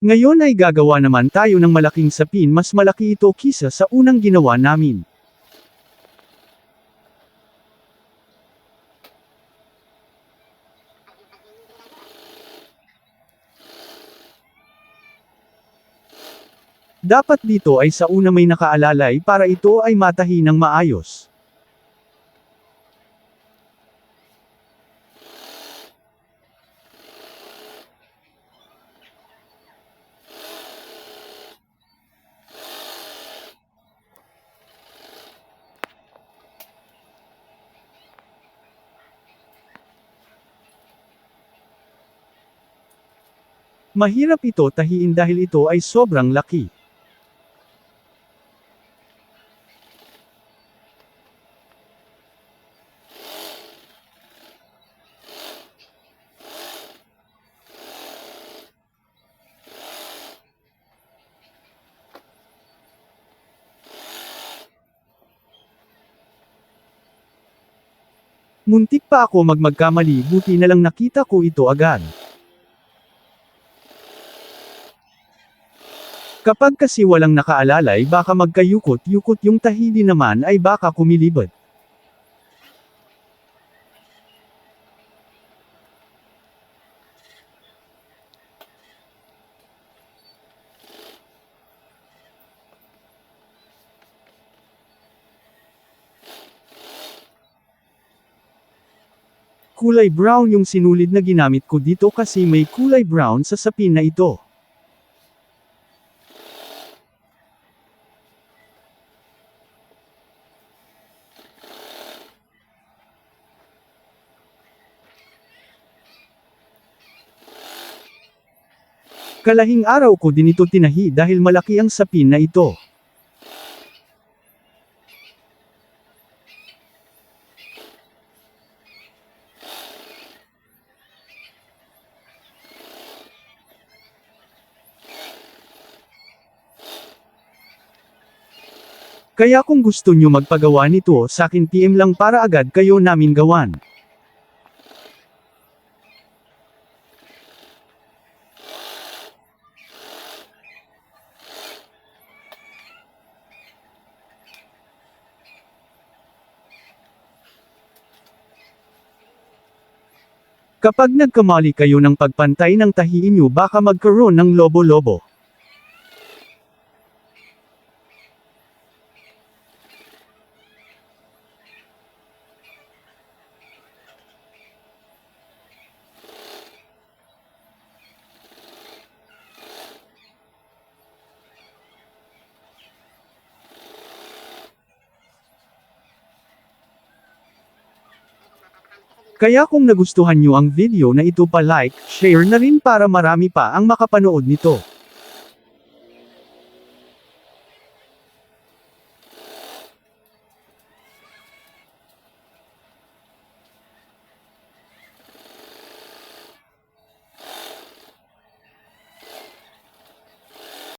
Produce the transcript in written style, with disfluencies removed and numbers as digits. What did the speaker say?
Ngayon ay gagawa naman tayo ng malaking sapin, mas malaki ito kisa sa unang ginawa namin. Dapat dito ay sa una may nakaalalay para ito ay matahi ng maayos. Mahirap ito tahiin dahil ito ay sobrang laki. Muntik pa ako magkamali, buti na lang nakita ko ito agad. Kapag kasi walang nakaalalay baka magkayukot-yukot yung tahi, din naman ay baka kumilibot. Kulay brown yung sinulid na ginamit ko dito kasi may kulay brown sa sapin na ito. Kalahing araw ko din ito tinahi dahil malaki ang sapin na ito. Kaya kung gusto nyo magpagawa nito sa akin PM lang para agad kayo namin gawan. Kapag nagkamali kayo ng pagpantay ng tahi inyo baka magkaroon ng lobo-lobo. Kaya kung nagustuhan nyo ang video na ito pa-like, share na rin para marami pa ang makapanood nito.